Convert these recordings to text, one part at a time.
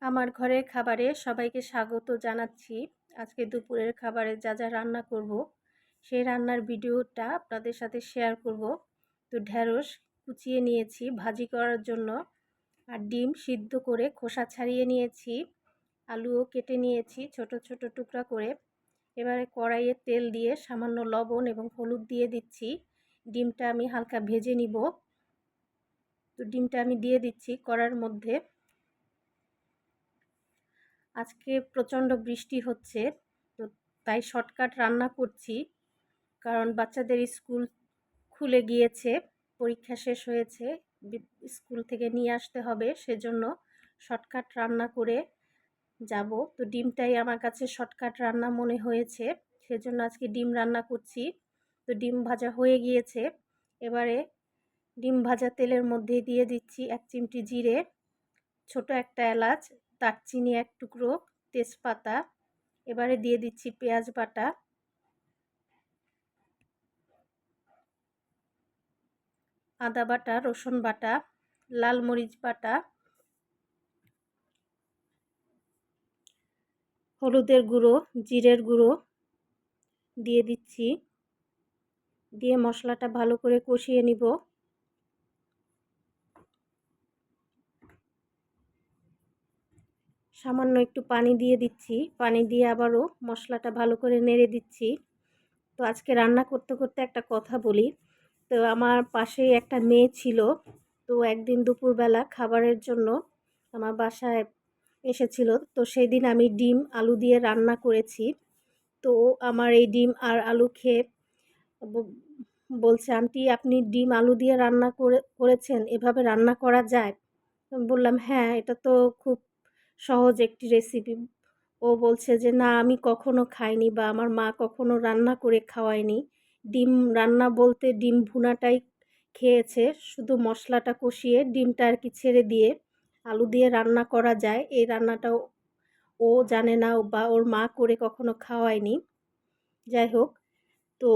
আমার ঘরের খাবারে সবাইকে স্বাগত জানাচ্ছি। আজকে দুপুরের খাবারে যা যা রান্না করব সেই রান্নার ভিডিওটা আপনাদের সাথে শেয়ার করব। তো ঢেঁড়স কুচিয়ে নিয়েছি ভাজি করার জন্য, আর ডিম সিদ্ধ করে খোসা ছাড়িয়ে নিয়েছি, আলুও কেটে নিয়েছি ছোট ছোট টুকরা করে। এবারে কড়াইয়ে তেল দিয়ে সামান্য লবণ এবং হলুদ দিয়ে দিচ্ছি। ডিমটা আমি হালকা ভেজে নিব। তো ডিমটা আমি দিয়ে দিচ্ছি কড়ার মধ্যে। আজকে প্রচণ্ড বৃষ্টি হচ্ছে, তো তাই শর্টকাট রান্না করছি, কারণ বাচ্চাদের স্কুল খুলে গিয়েছে, পরীক্ষা শেষ হয়েছে, স্কুল থেকে নিয়ে আসতে হবে, সেজন্য শর্টকাট রান্না করে যাব। তো ডিমটাই আমার কাছে শর্টকাট রান্না মনে হয়েছে, সেজন্য আজকে ডিম রান্না করছি। তো ডিম ভাজা হয়ে গিয়েছে, এবারে ডিম ভাজা তেলের মধ্যে দিয়ে দিচ্ছি 1 চিমটি জিরে, ছোট একটা এলাচ, দারচিনি 1 টুকরো, তেজপাতা। এবারে দিয়ে দিচ্ছি পেঁয়াজ বাটা, আদা বাটা, রসুন বাটা, লাল মরিচ বাটা, হলুদের গুঁড়ো, জিরের গুঁড়ো দিয়ে দিচ্ছি। দিয়ে মশলাটা ভালো করে কষিয়ে নিব। সামান্য একটু পানি দিয়ে দিচ্ছি, পানি দিয়ে আবারও মশলাটা ভালো করে নেড়ে দিচ্ছি। তো আজকে রান্না করতে করতে একটা কথা বলি। তো আমার পাশেই একটা মেয়ে ছিল, তো একদিন দুপুরবেলা খাবারের জন্য আমার বাসায় এসেছিল। তো সেদিন আমি ডিম আলু দিয়ে রান্না করেছি। তো আমার এই ডিম আর আলু খেয়ে বলছে, আন্টি আপনি ডিম আলু দিয়ে রান্না করেছেন, এভাবে রান্না করা যায়? আমি বললাম, হ্যাঁ, এটা তো খুব সহজ একটি রেসিপি। ও বলছে যে, না আমি কখনো খাইনি বা আমার মা কখনো রান্না করে খাওয়ায়নি। ডিম রান্না বলতে ডিম ভুনাটাই খেয়েছে, শুধু মশলাটা কষিয়ে ডিমটা আর কি ছেড়ে দিয়ে আলু দিয়ে রান্না করা যায়, এই রান্নাটাও ও জানে না বা ওর মা করে কখনো খাওয়ায়নি। যাই হোক, তো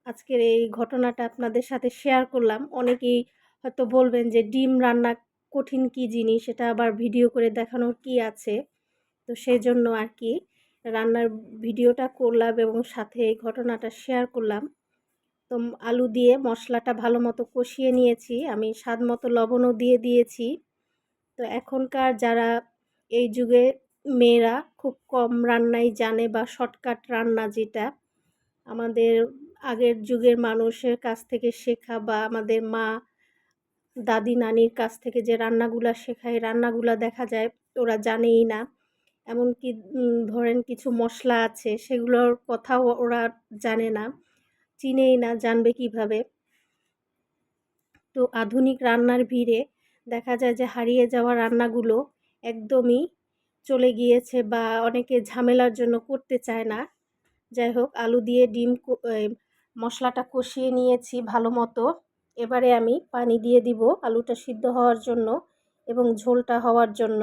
আজকের এই ঘটনাটা আপনাদের সাথে শেয়ার করলাম। অনেকেই হয়তো বলবেন যে ডিম রান্না কঠিন কী জিনিস, এটা আবার ভিডিও করে দেখানোর কী আছে? তো সেজন্য আর কি রান্নার ভিডিওটা করলাম এবং সাথে এই ঘটনাটা শেয়ার করলাম। তো আলু দিয়ে মশলাটা ভালো মতো কষিয়ে নিয়েছি, আমি স্বাদ মতো লবণও দিয়ে দিয়েছি। তো এখনকার যারা এই যুগে মেয়েরা খুব কম রান্নাই জানে বা শর্টকাট রান্না, যেটা আমাদের আগের যুগের মানুষের কাছ থেকে শেখা বা আমাদের মা দাদি নানির কাছ থেকে যে রান্নাগুলা শেখায়, রান্নাগুলা দেখা যায় ওরা জানেই না। এমনকি ধরেন কিছু মশলা আছে সেগুলোর কথাও ওরা জানে না, চিনেই না, জানবে কিভাবে? তো আধুনিক রান্নার ভিড়ে দেখা যায় যে হারিয়ে যাওয়া রান্নাগুলো একদমই চলে গিয়েছে বা অনেকে ঝামেলার জন্য করতে চায় না। যাই হোক, আলু দিয়ে ডিম মশলাটা কষিয়ে নিয়েছি ভালো মতো। এবারে আমি পানি দিয়ে দিব আলুটা সিদ্ধ হওয়ার জন্য এবং ঝোলটা হওয়ার জন্য।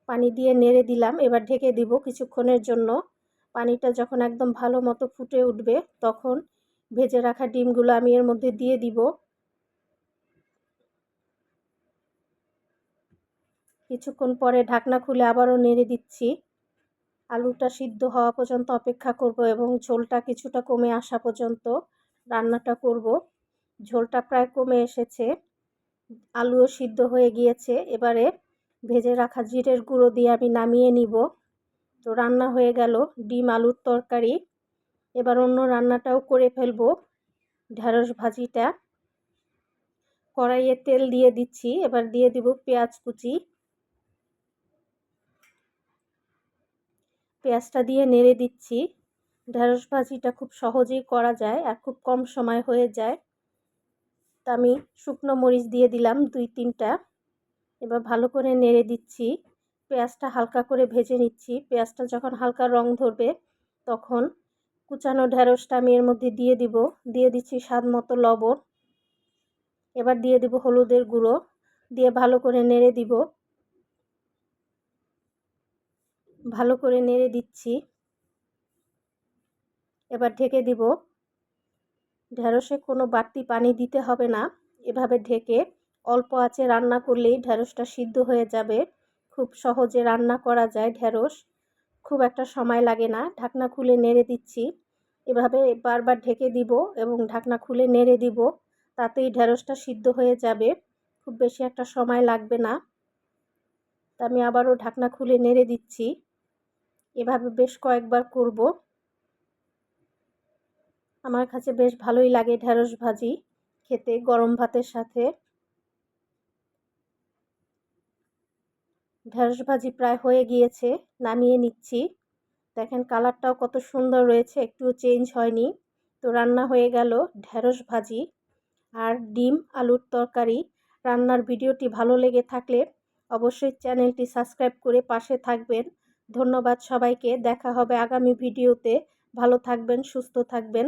পানি দিয়ে নেড়ে দিলাম, এবার ঢেকে দিব কিছুক্ষণের জন্য। পানিটা যখন একদম ভালো মতো ফুটে উঠবে তখন ভেজে রাখা ডিমগুলো আমি এর মধ্যে দিয়ে দিব। কিছুক্ষণ পরে ঢাকনা খুলে আবারও নেড়ে দিচ্ছি। আলুটা সিদ্ধ হওয়া পর্যন্ত অপেক্ষা করব এবং ঝোলটা কিছুটা কমে আসা পর্যন্ত রান্নাটা করব। ঝোলটা প্রায় কমে এসেছে, আলুও সিদ্ধ হয়ে গিয়েছে। এবারে ভেজে রাখা জিরের গুঁড়ো দিয়ে আমি নামিয়ে নিব। তো রান্না হয়ে গেল ডিম আলুর তরকারি। এবার অন্য রান্নাটাও করে ফেলবো, ঢেঁড়স ভাজিটা। কড়াইয়ে তেল দিয়ে দিচ্ছি, এবার দিয়ে দিব পেঁয়াজ কুচি। পেঁয়াজটা দিয়ে নেড়ে দিচ্ছি। ঢেঁড়স ভাজিটা খুব সহজেই করা যায় আর খুব কম সময় হয়ে যায়। তা আমি শুকনো মরিচ দিয়ে দিলাম 2-3টা। এবার ভালো করে নেড়ে দিচ্ছি, পেঁয়াজটা হালকা করে ভেজে নিচ্ছি। পেঁয়াজটা যখন হালকা রং ধরবে তখন কুচানো ঢেঁড়সটা আমি এর মধ্যে দিয়ে দিচ্ছি স্বাদ মতো লবণ। এবার দিয়ে দিব হলুদের গুঁড়ো, দিয়ে ভালো করে নেড়ে দিব। ভালো করে নেড়ে দিচ্ছি, এবার ঢেকে দিব। ঢেঁড়সে কোনো বাড়তি পানি দিতে হবে না, এভাবে ঢেকে অল্প আঁচে রান্না করলেই ঢ্যাঁড়সটা সিদ্ধ হয়ে যাবে। খুব সহজে রান্না করা যায় ঢ্যাঁড়স, খুব একটা সময় লাগে না। ঢাকনা খুলে নেড়ে দিচ্ছি, এভাবে বারবার ঢেকে দিব এবং ঢাকনা খুলে নেড়ে দিব, তাতেই ঢ্যাঁড়সটা সিদ্ধ হয়ে যাবে, খুব বেশি একটা সময় লাগবে না। তা আমি আবারও ঢাকনা খুলে নেড়ে দিচ্ছি, এভাবে বেশ কয়েকবার করব। আমার কাছে বেশ ভালোই লাগে ঢ্যাঁড়স ভাজি খেতে গরম ভাতের সাথে। ঢ্যাঁড়স ভাজি প্রায় হয়ে গিয়েছে, নামিয়ে নিচ্ছি। দেখেন কালারটাও কত সুন্দর রয়েছে, একটুও চেঞ্জ হয়নি। তো রান্না হয়ে গেল ঢ্যাঁড়স ভাজি আর ডিম আলুর তরকারি। রান্নার ভিডিওটি ভালো লেগে থাকলে অবশ্যই চ্যানেলটি সাবস্ক্রাইব করে পাশে থাকবেন। ধন্যবাদ সবাইকে, দেখা হবে আগামী ভিডিওতে। ভালো থাকবেন, সুস্থ থাকবেন।